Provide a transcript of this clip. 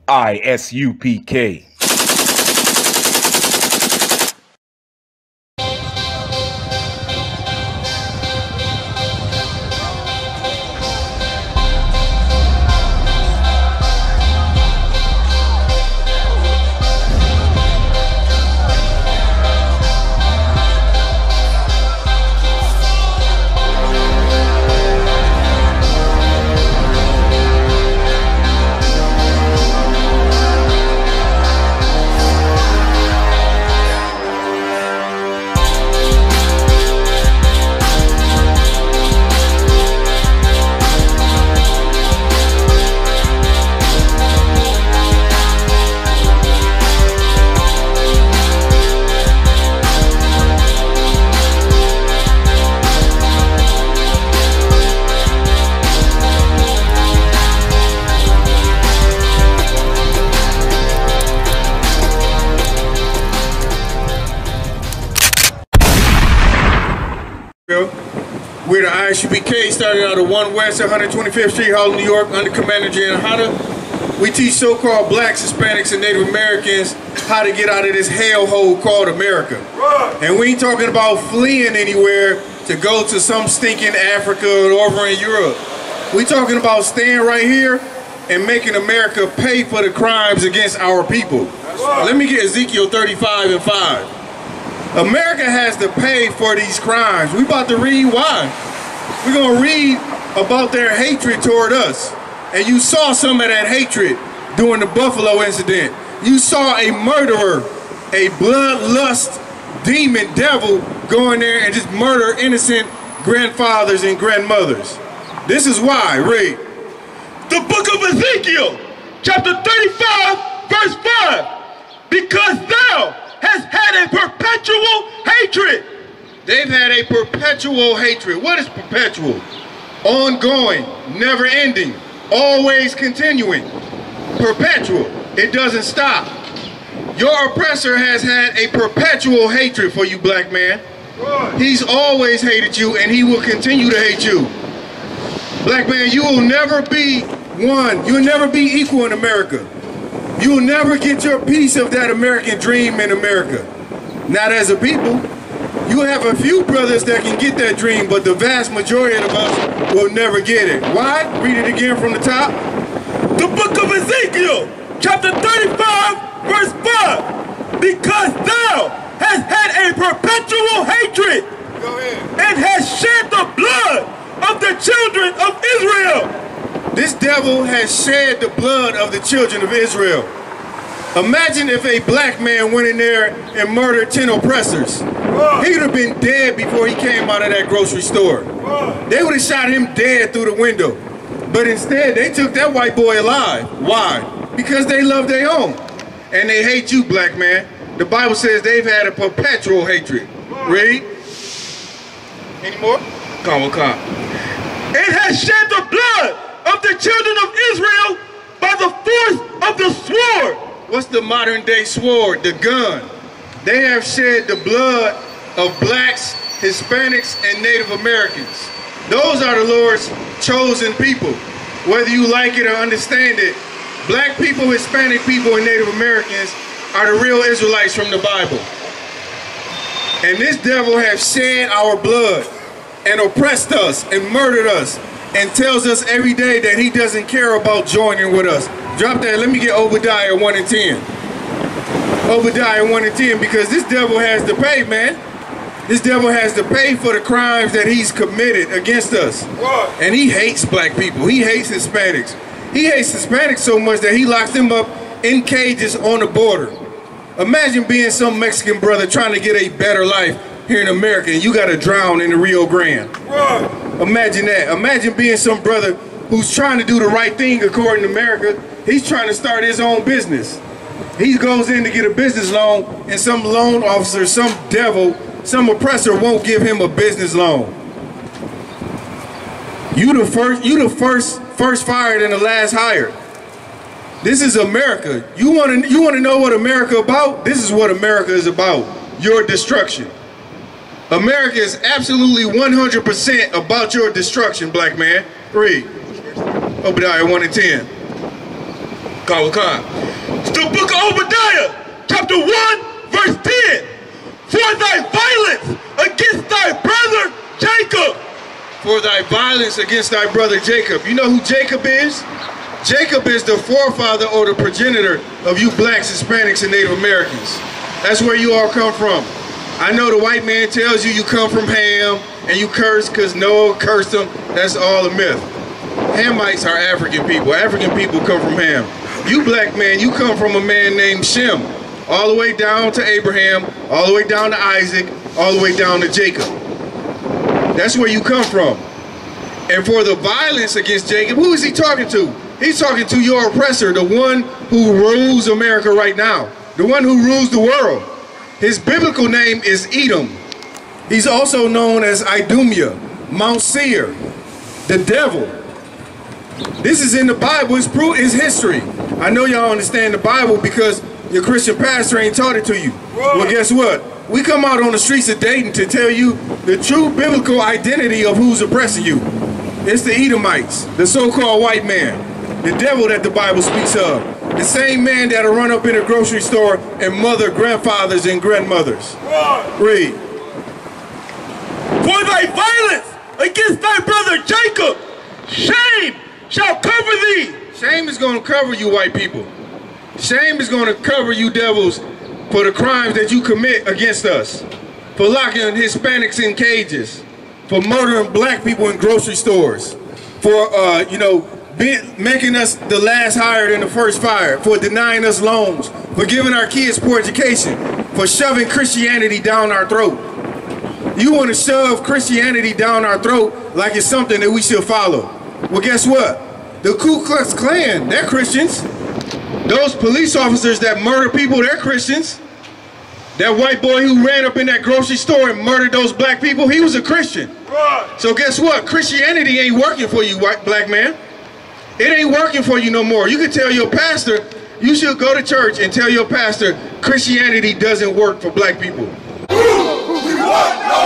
I.S.U.P.K. We're the I.S.U.P.K, started out of 1 West 125th Street, Harlem, New York, under Commander YAHANNA. We teach so-called blacks, Hispanics, and Native Americans how to get out of this hellhole called America. And we ain't talking about fleeing anywhere to go to some stinking Africa or over in Europe. We talking about staying right here and making America pay for the crimes against our people. Let me get Ezekiel 35:5. America has to pay for these crimes. We about to read why. We're going to read about their hatred toward us. And you saw some of that hatred during the Buffalo incident. You saw a murderer, a bloodlust demon devil go in there and just murder innocent grandfathers and grandmothers. This is why. Read. The book of Ezekiel, chapter 35, verse 5. Because thou hast had a perpetual hatred. They've had a perpetual hatred. What is perpetual? Ongoing, never ending, always continuing. Perpetual. It doesn't stop. Your oppressor has had a perpetual hatred for you, black man. He's always hated you and he will continue to hate you. Black man, you will never be one. You'll never be equal in America. You'll never get your piece of that American dream in America. Not as a people. You have a few brothers that can get that dream, but the vast majority of us will never get it. Why? Read it again from the top. The book of Ezekiel, chapter 35, verse 5. Because thou hast had a perpetual hatred. Go ahead. And hast shed the blood of the children of Israel. This devil has shed the blood of the children of Israel. Imagine if a black man went in there and murdered 10 oppressors. He would have been dead before he came out of that grocery store. They would have shot him dead through the window. But instead, they took that white boy alive. Why? Because they love their own. And they hate you, black man. The Bible says they've had a perpetual hatred. Read. Any more? Come on, come. It has shed the blood of the children of Israel by the force of the sword. What's the modern day sword? The gun. They have shed the blood of blacks, Hispanics, and Native Americans. Those are the Lord's chosen people. Whether you like it or understand it, black people, Hispanic people, and Native Americans are the real Israelites from the Bible. And this devil has shed our blood and oppressed us and murdered us and tells us every day that he doesn't care about joining with us. Drop that. Let me get Obadiah 1 and 10. Obadiah 1 and 10, because this devil has to pay, man. This devil has to pay for the crimes that he's committed against us. And he hates black people. He hates Hispanics. He hates Hispanics so much that he locks them up in cages on the border. Imagine being some Mexican brother trying to get a better life here in America and you got to drown in the Rio Grande. Imagine that. Imagine being some brother who's trying to do the right thing according to America. He's trying to start his own business. He goes in to get a business loan and some loan officer, some devil, some oppressor won't give him a business loan. You the first fired and the last hired. This is America. You want to know what America about? This is what America is about. Your destruction. America is absolutely 100% about your destruction, black man. Read. Obadiah 1 and 10. It's the book of Obadiah, chapter 1, verse 10. For thy violence against thy brother Jacob. For thy violence against thy brother Jacob. You know who Jacob is? Jacob is the forefather or the progenitor of you blacks, Hispanics, and Native Americans. That's where you all come from. I know the white man tells you come from Ham and you curse because Noah cursed them. That's all a myth. Hamites are African people. African people come from Ham. You black man, you come from a man named Shem. All the way down to Abraham, all the way down to Isaac, all the way down to Jacob. That's where you come from. And for the violence against Jacob, who is he talking to? He's talking to your oppressor, the one who rules America right now, the one who rules the world. His biblical name is Edom. He's also known as Idumea, Mount Seir, the devil. This is in the Bible, it's history. I know y'all understand the Bible because your Christian pastor ain't taught it to you. Well, guess what? We come out on the streets of Dayton to tell you the true biblical identity of who's oppressing you. It's the Edomites, the so-called white man, the devil that the Bible speaks of. The same man that'll run up in a grocery store and mother grandfathers and grandmothers. Read. For thy violence against thy brother Jacob, shame shall cover thee. Shame is going to cover you white people. Shame is going to cover you devils for the crimes that you commit against us. For locking Hispanics in cages. For murdering black people in grocery stores. For, making us the last hired and the first fired. For denying us loans. For giving our kids poor education. For shoving Christianity down our throat. You want to shove Christianity down our throat like it's something that we should follow. Well, guess what? The Ku Klux Klan, they're Christians. Those police officers that murder people, they're Christians. That white boy who ran up in that grocery store and murdered those black people, he was a Christian. So guess what? Christianity ain't working for you, white black man. It ain't working for you no more. You can tell your pastor, you should go to church and tell your pastor Christianity doesn't work for black people. We want no